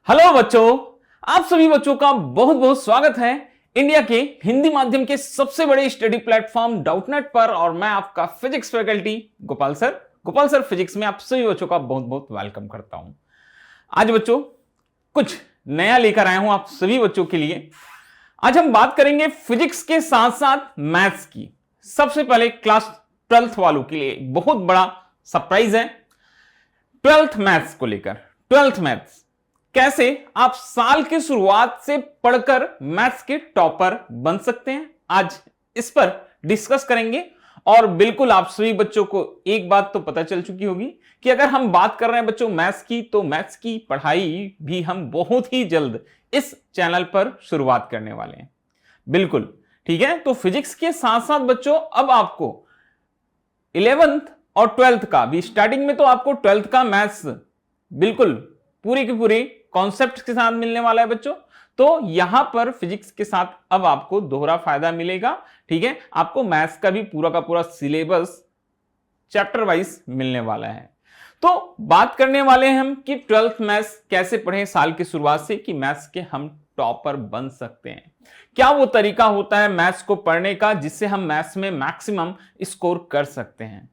Hello बच्चों, आप सभी बच्चों का बहुत बहुत स्वागत है इंडिया के हिंदी माध्यम के सबसे बड़े स्टडी प्लेटफॉर्म डाउटनेट पर। और मैं आपका physics faculty Gopal sir physics में आप सभी बच्चों का बहुत बहुत वेलकम करता हूं। आज बच्चों कुछ नया लेकर आया हूं आप सभी बच्चों के लिए। आज हम बात करेंगे फिजिक्स के साथ साथ मैथ्स की। सबसे पहले क्लास 12th वालों के लिए बहुत बड़ा सरप्राइज है 12th मैथ्स को लेकर। 12th मैथ्स कैसे आप साल की शुरुआत से पढ़कर मैथ्स के टॉपर बन सकते हैं, आज इस पर डिस्कस करेंगे। और बिल्कुल आप सभी बच्चों को एक बात तो पता चल चुकी होगी कि अगर हम बात कर रहे हैं बच्चों मैथ्स की, तो मैथ्स की पढ़ाई भी हम बहुत ही जल्द इस चैनल पर शुरुआत करने वाले हैं। बिल्कुल ठीक है। तो फिजिक्स के साथ साथ बच्चों अब आपको 11th और 12th का भी, स्टार्टिंग में तो आपको 12th का मैथ्स बिल्कुल पूरी की पूरी कॉन्सेप्ट के साथ मिलने वाला है बच्चों। तो यहां पर फिजिक्स के साथ अब आपको दोहरा फायदा मिलेगा। ठीक है, आपको मैथ्स का भी पूरा का पूरा सिलेबस चैप्टर वाइज मिलने वाला है। तो बात करने वाले हैं हम कि 12th मैथ्स कैसे पढ़ें साल की शुरुआत से कि मैथ्स के हम टॉपर बन सकते हैं। क्या वो तरीका होता है मैथ्स को पढ़ने का जिससे हम मैथ्स में मैक्सिमम स्कोर कर सकते हैं।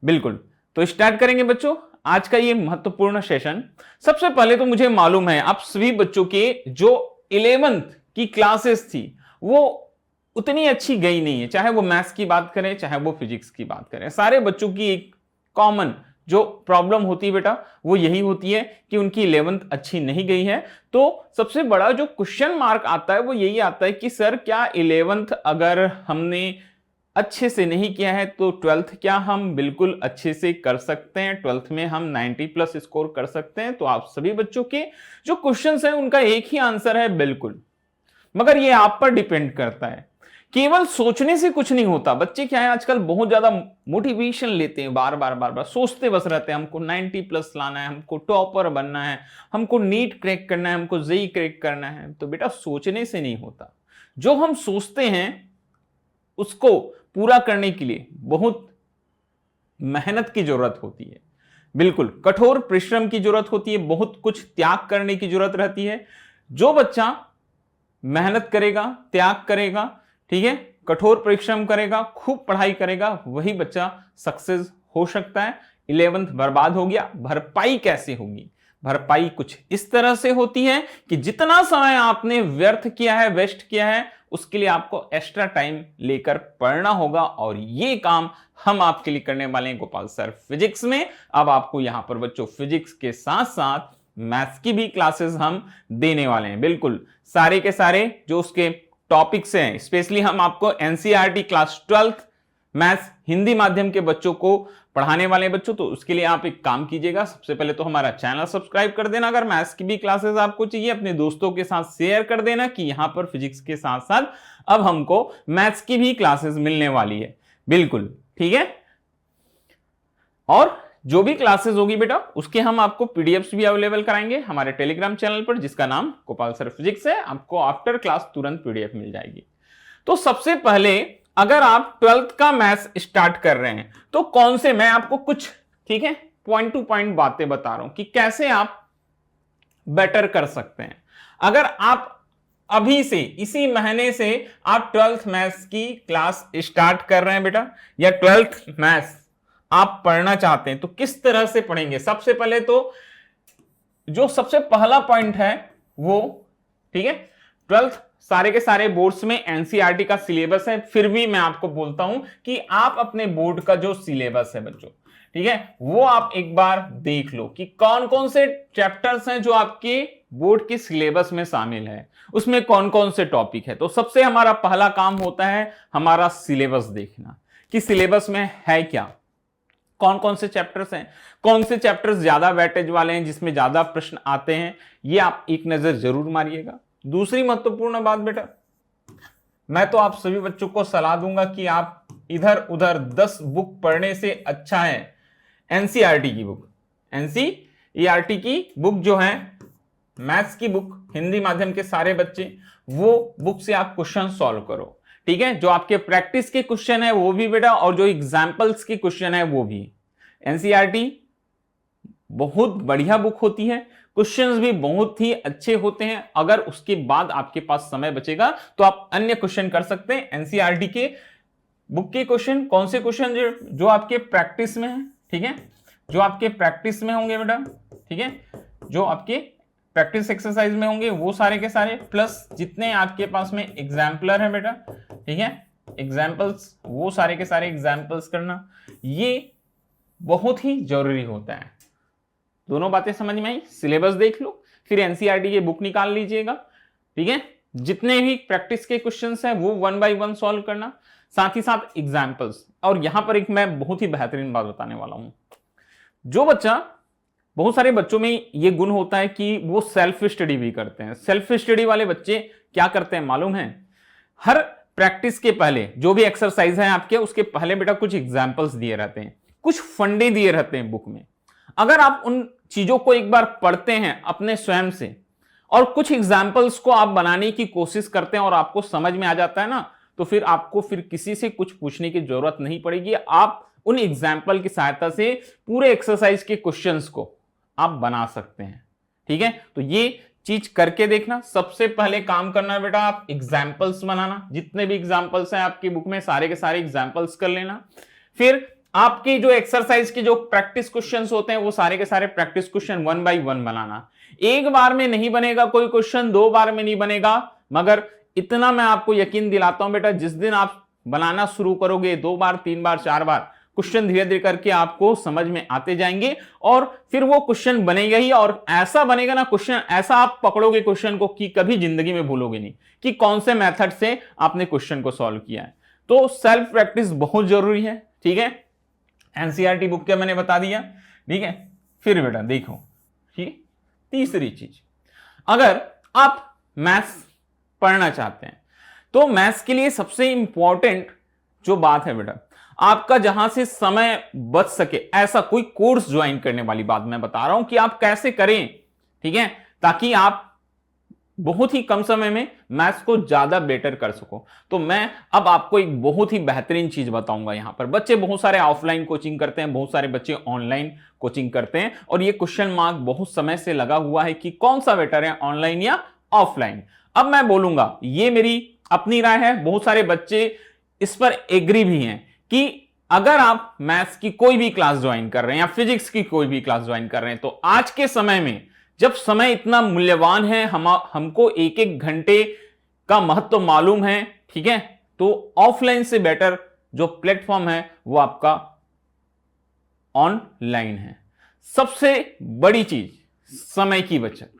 बिल्कुल, तो स्टार्ट करेंगे बच्चों आज का ये महत्वपूर्ण सेशन। सबसे पहले तो मुझे मालूम है आप सभी बच्चों के जो 11th की क्लासेस थी वो उतनी अच्छी गई नहीं है, चाहे वो मैथ्स की बात करें चाहे वो फिजिक्स की बात करें। सारे बच्चों की एक कॉमन जो प्रॉब्लम होती है बेटा वो यही होती है कि उनकी 11th अच्छी नहीं गई है। तो सबसे बड़ा जो क्वेश्चन मार्क आता है वो यही आता है कि सर क्या 11th अगर हमने अच्छे से नहीं किया है तो 12th क्या हम बिल्कुल अच्छे से कर सकते हैं, 12th में हम 90 प्लस स्कोर कर सकते हैं। तो आप सभी बच्चों के जो क्वेश्चंस हैं उनका एक ही आंसर है बिल्कुल, मगर ये आप पर डिपेंड करता है। केवल सोचने से कुछ नहीं होता। बच्चे क्या है आजकल बहुत ज्यादा मोटिवेशन लेते हैं, बार बार सोचते बस रहते हैं हमको 90 प्लस लाना है, हमको टॉपर बनना है, हमको नीट क्रैक करना है, हमको जेई क्रैक करना है। तो बेटा सोचने से नहीं होता, जो हम सोचते हैं उसको पूरा करने के लिए बहुत मेहनत की जरूरत होती है। बिल्कुल कठोर परिश्रम की जरूरत होती है, बहुत कुछ त्याग करने की जरूरत रहती है। जो बच्चा मेहनत करेगा, त्याग करेगा, ठीक है, कठोर परिश्रम करेगा, खूब पढ़ाई करेगा, वही बच्चा सक्सेस हो सकता है। 11th बर्बाद हो गया, भरपाई कैसे होगी? भरपाई कुछ इस तरह से होती है कि जितना समय आपने व्यर्थ किया है, वेस्ट किया है, उसके लिए आपको एक्स्ट्रा टाइम लेकर पढ़ना होगा। और ये काम हम आपके लिए करने वाले हैं गोपाल सर फिजिक्स में। अब आपको यहां पर बच्चों फिजिक्स के साथ साथ मैथ्स की भी क्लासेस हम देने वाले हैं। बिल्कुल सारे के सारे जो उसके टॉपिक्स हैं, स्पेशली हम आपको NCERT class 12th maths Hindi माध्यम के बच्चों को पढ़ाने वाले हैं बच्चों। तो उसके लिए आप एक काम कीजिएगा, सबसे पहले तो हमारा चैनल सब्सक्राइब कर देना। अगर मैथ्स की भी क्लासेस आपको चाहिए अपने दोस्तों के साथ शेयर कर देना कि यहां पर फिजिक्स के साथ साथ अब हमको मैथ्स की भी क्लासेस मिलने वाली है। बिल्कुल ठीक है। और जो भी क्लासेस होगी बेटा उसके हम आपको पीडीएफ्स भी अवेलेबल कराएंगे हमारे टेलीग्राम चैनल पर, जिसका नाम गोपाल सर फिजिक्स है। आपको आफ्टर क्लास तुरंत पीडीएफ मिल जाएगी। तो सबसे पहले अगर आप 12th का मैथ्स स्टार्ट कर रहे हैं तो कौन से, मैं आपको कुछ ठीक है पॉइंट टू पॉइंट बातें बता रहा हूं कि कैसे आप बेटर कर सकते हैं। अगर आप अभी से इसी महीने से आप 12th मैथ्स की क्लास स्टार्ट कर रहे हैं बेटा, या 12th मैथ्स आप पढ़ना चाहते हैं तो किस तरह से पढ़ेंगे? सबसे पहले तो जो सबसे पहला पॉइंट है वो ठीक है, 12th सारे के सारे बोर्ड्स में एनसीईआरटी का सिलेबस है। फिर भी मैं आपको बोलता हूं कि आप अपने बोर्ड का जो सिलेबस है बच्चों, ठीक है, वो आप एक बार देख लो कि कौन कौन से चैप्टर्स हैं जो आपके बोर्ड के सिलेबस में शामिल है, उसमें कौन कौन से टॉपिक है। तो सबसे हमारा पहला काम होता है हमारा सिलेबस देखना कि सिलेबस में है क्या, कौन कौन से चैप्टर्स हैं, कौन से चैप्टर्स ज्यादा वेटेज वाले हैं, जिसमें ज्यादा प्रश्न आते हैं, ये आप एक नजर जरूर मारिएगा। दूसरी महत्वपूर्ण बात बेटा, मैं तो आप सभी बच्चों को सलाह दूंगा कि आप इधर उधर 10 बुक पढ़ने से अच्छा है एनसीईआरटी की बुक, एनसीईआरटी की बुक जो है मैथ्स की बुक, हिंदी माध्यम के सारे बच्चे वो बुक से आप क्वेश्चन सॉल्व करो। ठीक है, जो आपके प्रैक्टिस के क्वेश्चन है वो भी बेटा, और जो एग्जाम्पल्स के क्वेश्चन है वो भी। एनसीईआरटी बहुत बढ़िया बुक होती है, क्वेश्चंस भी बहुत ही अच्छे होते हैं। अगर उसके बाद आपके पास समय बचेगा तो आप अन्य क्वेश्चन कर सकते हैं। एनसीईआरटी के बुक के क्वेश्चन, कौन से क्वेश्चन जो आपके प्रैक्टिस में है, ठीक है, जो आपके प्रैक्टिस में होंगे बेटा, ठीक है, जो आपके प्रैक्टिस एक्सरसाइज में होंगे वो सारे के सारे, प्लस जितने आपके पास में एग्जाम्पलर है बेटा, ठीक है, एग्जाम्पल्स, वो सारे के सारे एग्जाम्पल्स करना, ये बहुत ही जरूरी होता है। दोनों बातें समझ में आई? सिलेबस देख लो, फिर एनसीईआरटी की बुक निकाल लीजिएगा, ठीक है, जितने भी प्रैक्टिस के क्वेश्चंस हैं वो 1 बाय 1 सॉल्व करना, साथ ही साथ एग्जाम्पल्स। और यहां पर एक मैं बहुत ही बेहतरीन बात बताने वाला हूं। जो बच्चा, बहुत सारे बच्चों में ये गुण होता है कि वो सेल्फ स्टडी भी करते हैं। सेल्फ स्टडी वाले बच्चे क्या करते हैं मालूम है? हर प्रैक्टिस के पहले जो भी एक्सरसाइज है आपके, उसके पहले बेटा कुछ एग्जाम्पल्स दिए रहते हैं, कुछ फंडे दिए रहते हैं बुक में। अगर आप उन चीजों को एक बार पढ़ते हैं अपने स्वयं से और कुछ एग्जाम्पल्स को आप बनाने की कोशिश करते हैं और आपको समझ में आ जाता है ना, तो फिर आपको फिर किसी से कुछ पूछने की जरूरत नहीं पड़ेगी। आप उन एग्जाम्पल की सहायता से पूरे एक्सरसाइज के क्वेश्चंस को आप बना सकते हैं, ठीक है। तो ये चीज करके देखना। सबसे पहले काम करना है बेटा, आप एग्जाम्पल्स बनाना। जितने भी एग्जाम्पल्स हैं आपकी बुक में सारे के सारे एग्जाम्पल्स कर लेना। फिर आपकी जो एक्सरसाइज के जो प्रैक्टिस क्वेश्चंस होते हैं वो सारे के सारे प्रैक्टिस क्वेश्चन 1 बाय 1 बनाना। एक बार में नहीं बनेगा कोई क्वेश्चन, 2 बार में नहीं बनेगा, मगर इतना मैं आपको यकीन दिलाता हूं बेटा, जिस दिन आप बनाना शुरू करोगे 2 बार 3 बार 4 बार, क्वेश्चन धीरे धीरे करके आपको समझ में आते जाएंगे और फिर वो क्वेश्चन बनेगा ही। और ऐसा बनेगा ना क्वेश्चन, ऐसा आप पकड़ोगे क्वेश्चन को कि कभी जिंदगी में भूलोगे नहीं कि कौन से मेथड से आपने क्वेश्चन को सॉल्व किया है। तो सेल्फ प्रैक्टिस बहुत जरूरी है, ठीक है। एनसीईआरटी बुक के मैंने बता दिया, ठीक है। फिर बेटा देखो, ठीक, तीसरी चीज, अगर आप मैथ्स पढ़ना चाहते हैं तो मैथ्स के लिए सबसे इंपॉर्टेंट जो बात है बेटा, आपका जहां से समय बच सके ऐसा कोई कोर्स ज्वाइन करने वाली बात मैं बता रहा हूं कि आप कैसे करें, ठीक है, ताकि आप बहुत ही कम समय में मैथ्स को ज्यादा बेटर कर सको। तो मैं अब आपको एक बहुत ही बेहतरीन चीज बताऊंगा। यहां पर बच्चे बहुत सारे ऑफलाइन कोचिंग करते हैं, बहुत सारे बच्चे ऑनलाइन कोचिंग करते हैं, और ये क्वेश्चन मार्क बहुत समय से लगा हुआ है कि कौन सा बेटर है, ऑनलाइन या ऑफलाइन। अब मैं बोलूंगा, ये मेरी अपनी राय है, बहुत सारे बच्चे इस पर एग्री भी हैं कि अगर आप मैथ्स की कोई भी क्लास ज्वाइन कर रहे हैं या फिजिक्स की कोई भी क्लास ज्वाइन कर रहे हैं, तो आज के समय में जब समय इतना मूल्यवान है, हमको एक एक घंटे का महत्व मालूम है, ठीक है, तो ऑफलाइन से बेटर जो प्लेटफॉर्म है वो आपका ऑनलाइन है। सबसे बड़ी चीज समय की बचत।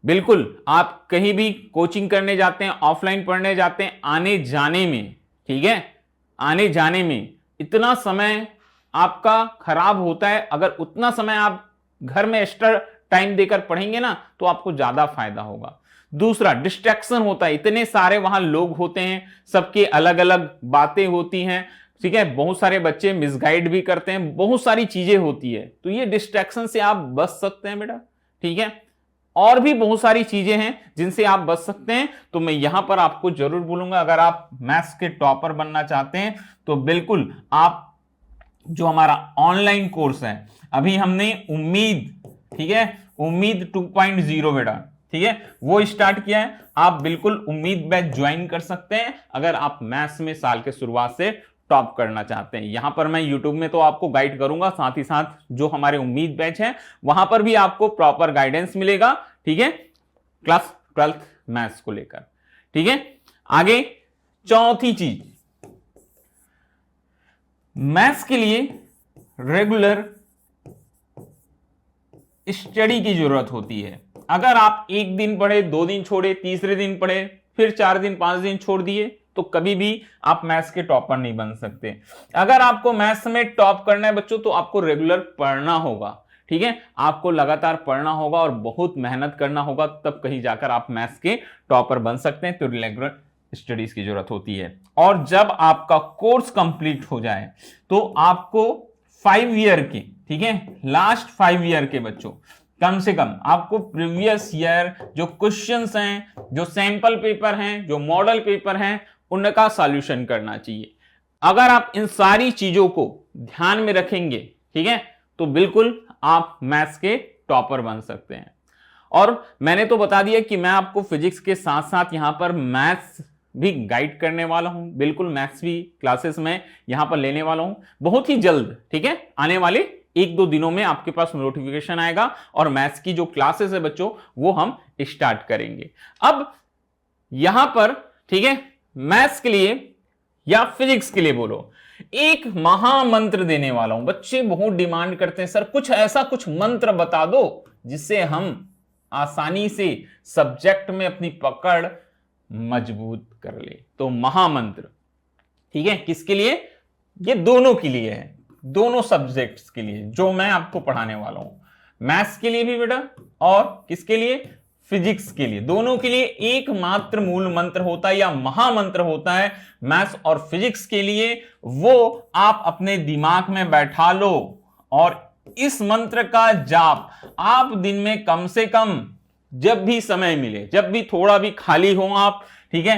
बिल्कुल, आप कहीं भी कोचिंग करने जाते हैं, ऑफलाइन पढ़ने जाते हैं, आने जाने में, ठीक है, आने जाने में इतना समय आपका खराब होता है। अगर उतना समय आप घर में एक्स्ट्रा टाइम देकर पढ़ेंगे ना तो आपको ज्यादा फायदा होगा। दूसरा, डिस्ट्रैक्शन होता है, इतने सारे वहां लोग होते हैं, सबके अलग अलग बातें होती हैं, ठीक है, बहुत सारे बच्चे मिसगाइड भी करते हैं, बहुत सारी चीजें होती है, तो ये डिस्ट्रैक्शन से आप बच सकते हैं बेटा, ठीक है। और भी बहुत सारी चीजें हैं जिनसे आप बच सकते हैं। तो मैं यहां पर आपको जरूर बोलूंगा, अगर आप मैथ्स के टॉपर बनना चाहते हैं तो बिल्कुल आप जो हमारा ऑनलाइन कोर्स है, अभी हमने उम्मीद, ठीक है, उम्मीद 2.0 बेटा, ठीक है, वो स्टार्ट किया है। आप बिल्कुल उम्मीद बैच ज्वाइन कर सकते हैं अगर आप मैथ्स में साल के शुरुआत से टॉप करना चाहते हैं। यहां पर मैं यूट्यूब में तो आपको गाइड करूंगा, साथ ही साथ जो हमारे उम्मीद बैच है वहां पर भी आपको प्रॉपर गाइडेंस मिलेगा, ठीक है, क्लास 12th मैथ्स को लेकर, ठीक है। आगे चौथी चीज, मैथ्स के लिए रेगुलर स्टडी की जरूरत होती है। अगर आप एक दिन पढ़े, 2 दिन छोड़े, तीसरे दिन पढ़े, फिर 4 दिन 5 दिन छोड़ दिए, तो कभी भी आप मैथ्स के टॉपर नहीं बन सकते। अगर आपको मैथ्स में टॉप करना है बच्चों, तो आपको रेगुलर पढ़ना होगा, ठीक है, आपको लगातार पढ़ना होगा और बहुत मेहनत करना होगा, तब कहीं जाकर आप मैथ्स के टॉपर बन सकते हैं। तो रेगुलर स्टडीज की जरूरत होती है। और जब आपका कोर्स कंप्लीट हो जाए तो आपको 5 ईयर के, ठीक है, लास्ट 5 ईयर के बच्चों, कम से कम आपको प्रीवियस ईयर जो क्वेश्चंस हैं, जो सैंपल पेपर हैं, जो मॉडल पेपर हैं, उनका सॉल्यूशन करना चाहिए। अगर आप इन सारी चीजों को ध्यान में रखेंगे, ठीक है, तो बिल्कुल आप मैथ्स के टॉपर बन सकते हैं। और मैंने तो बता दिया कि मैं आपको फिजिक्स के साथ साथ यहां पर मैथ्स भी गाइड करने वाला हूं। बिल्कुल मैथ्स भी क्लासेस में यहां पर लेने वाला हूं बहुत ही जल्द। ठीक है, आने वाले 1-2 दिनों में आपके पास नोटिफिकेशन आएगा और मैथ्स की जो क्लासेस है बच्चों वो हम स्टार्ट करेंगे। अब यहां पर ठीक है, मैथ्स के लिए या फिजिक्स के लिए बोलो, एक महामंत्र देने वाला हूं। बच्चे बहुत डिमांड करते हैं, सर कुछ ऐसा कुछ मंत्र बता दो जिससे हम आसानी से सब्जेक्ट में अपनी पकड़ मजबूत कर ले। तो महामंत्र, ठीक है, किसके लिए? ये दोनों के लिए है, दोनों सब्जेक्ट्स के लिए जो मैं आपको पढ़ाने वाला हूं। मैथ्स के लिए भी बेटा और किसके लिए? फिजिक्स के लिए। दोनों के लिए एकमात्र मूल मंत्र होता है या महामंत्र होता है मैथ्स और फिजिक्स के लिए। वो आप अपने दिमाग में बैठा लो और इस मंत्र का जाप आप दिन में कम से कम जब भी समय मिले, जब भी थोड़ा भी खाली हो आप, ठीक है,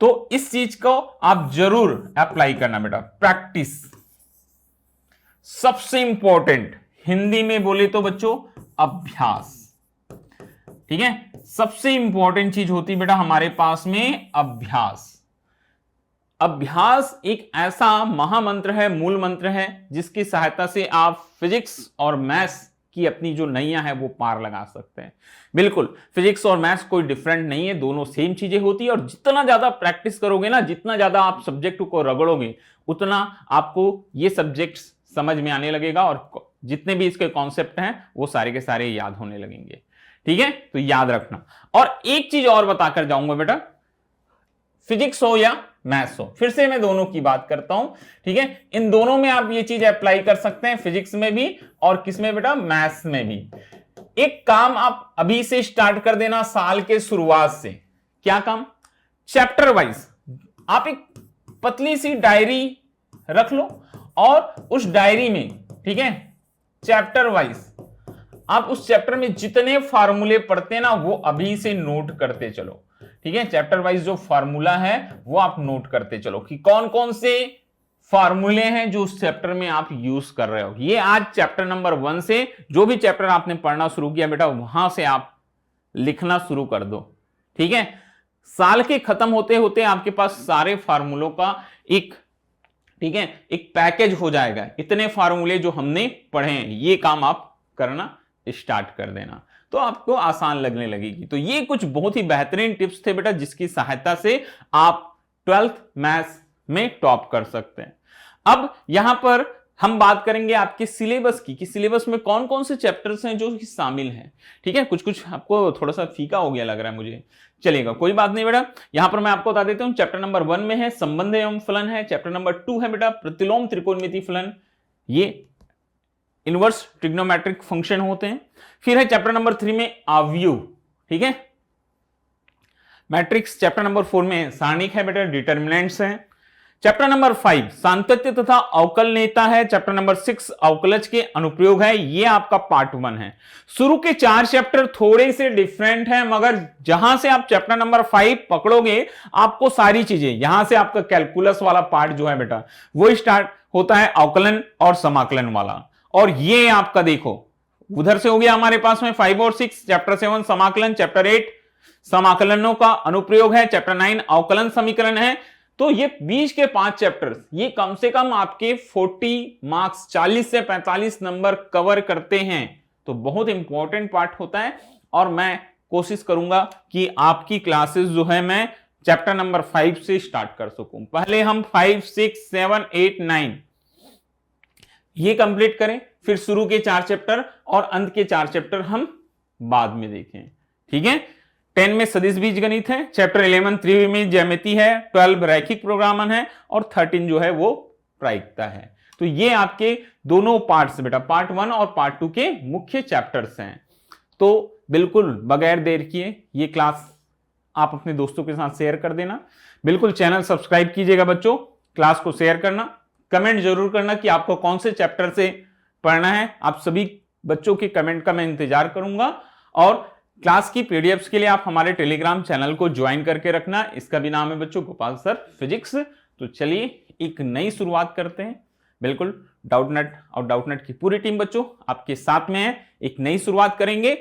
तो इस चीज को आप जरूर अप्लाई करना बेटा। प्रैक्टिस सबसे इंपॉर्टेंट, हिंदी में बोले तो बच्चों अभ्यास। ठीक है, सबसे इंपॉर्टेंट चीज होती बेटा हमारे पास में अभ्यास। अभ्यास एक ऐसा महामंत्र है, मूल मंत्र है, जिसकी सहायता से आप फिजिक्स और मैथ्स की अपनी जो नैया है वो पार लगा सकते हैं। बिल्कुल फिजिक्स और मैथ्स कोई डिफरेंट नहीं है, दोनों सेम चीजें होती है। और जितना ज्यादा प्रैक्टिस करोगे ना, जितना ज्यादा आप सब्जेक्ट को रगड़ोगे, उतना आपको ये सब्जेक्ट समझ में आने लगेगा और जितने भी इसके कॉन्सेप्ट हैं वो सारे के सारे याद होने लगेंगे। ठीक है, तो याद रखना। और एक चीज और बताकर जाऊंगा बेटा, फिजिक्स हो या मैथ्स हो, फिर से मैं दोनों की बात करता हूं। ठीक है, इन दोनों में आप ये चीज अप्लाई कर सकते हैं, फिजिक्स में भी और किसमें बेटा? मैथ्स में भी। एक काम आप अभी से स्टार्ट कर देना साल के शुरुआत से। क्या काम? चैप्टर वाइज आप एक पतली सी डायरी रख लो और उस डायरी में, ठीक है, चैप्टर वाइज आप उस चैप्टर में जितने फार्मूले पढ़ते हैं ना वो अभी से नोट करते चलो। ठीक है, चैप्टर वाइज जो फार्मूला है वो आप नोट करते चलो कि कौन कौन से फार्मूले हैं जो उस चैप्टर में आप यूज कर रहे हो। ये आज चैप्टर नंबर 1 से जो भी चैप्टर आपने पढ़ना शुरू किया बेटा वहां से आप लिखना शुरू कर दो। ठीक है, साल के खत्म होते होते आपके पास सारे फार्मूलों का एक, ठीक है, एक पैकेज हो जाएगा। इतने फार्मूले जो हमने पढ़े हैं ये काम आप करना स्टार्ट कर देना तो आपको आसान लगने लगेगी। तो ये कुछ बहुत ही बेहतरीन टिप्स थे बेटा जिसकी सहायता से आप 12th मैथ्स में टॉप कर सकते हैं। अब यहां पर हम बात करेंगे आपके सिलेबस की, कि सिलेबस में कौन कौन से चैप्टर्स हैं जो शामिल हैं। ठीक है, कुछ कुछ आपको थोड़ा सा फीका हो गया लग रहा है मुझे, चलेगा कोई बात नहीं बेटा। यहां पर मैं आपको बता देता हूं, चैप्टर नंबर 1 में है संबंध एवं फलन है, चैप्टर नंबर 2 है बेटा प्रतिलोम त्रिकोणमिति फलन, ये इनवर्स ट्रिग्नोमेट्रिक फंक्शन होते हैं। फिर है चैप्टर नंबर 3 में आव्यूह, ठीक है, मैट्रिक्स। चैप्टर नंबर 4 में सारणिक है बेटा, डिटर्मिनेंट्स हैं। चैप्टर नंबर 5 सातत्य तथा अवकलनीयता है। चैप्टर नंबर 6 अवकलज के अनुप्रयोग है, ये आपका पार्ट 1 है। शुरू के 4 चैप्टर थोड़े से डिफरेंट हैं, मगर जहां से आप चैप्टर नंबर 5 पकड़ोगे आपको सारी चीजें, यहां से आपका कैलकुलस वाला पार्ट जो है बेटा वो स्टार्ट होता है, अवकलन और समाकलन वाला। और ये आपका देखो उधर से हो गया हमारे पास में 5 और 6, चैप्टर 7 समाकलन, चैप्टर 8 समाकलनों का अनुप्रयोग है, चैप्टर 9 अवकलन समीकरण है। तो ये बीच के 5 चैप्टर्स ये कम से कम आपके 40 मार्क्स 40 से 45 नंबर कवर करते हैं। तो बहुत इंपॉर्टेंट पार्ट होता है और मैं कोशिश करूंगा कि आपकी क्लासेस जो है मैं चैप्टर नंबर 5 से स्टार्ट कर सकूं। पहले हम 5, 6, 7, 8, 9 ये कंप्लीट करें, फिर शुरू के 4 चैप्टर और अंत के 4 चैप्टर हम बाद में देखें। ठीक है, 10 में सदिश बीजगणित है, चैप्टर 11 त्रिविमीय ज्यामिति है, 12 रैखिक प्रोग्रामन है और 13 जो है वो प्रायिकता है। तो ये आपके दोनों पार्ट्स बेटा, पार्ट 1 और पार्ट 2 के मुख्य चैप्टर्स हैं। तो बिल्कुल बगैर देर किए ये क्लास आप अपने दोस्तों के साथ शेयर कर देना। बिल्कुल चैनल सब्सक्राइब कीजिएगा बच्चों, क्लास को शेयर करना, कमेंट जरूर करना कि आपको कौन से चैप्टर से पढ़ना है। आप सभी बच्चों के कमेंट का मैं इंतजार करूंगा। और क्लास की पीडीएफ्स के लिए आप हमारे टेलीग्राम चैनल को ज्वाइन करके रखना। इसका भी नाम है बच्चों गोपाल सर फिजिक्स। तो चलिए एक नई शुरुआत करते हैं। बिल्कुल डाउटनेट और डाउटनेट की पूरी टीम बच्चों आपके साथ में है, एक नई शुरुआत करेंगे।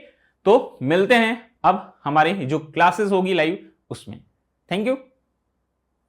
तो मिलते हैं अब हमारे जो क्लासेस होगी लाइव उसमें। Thank you.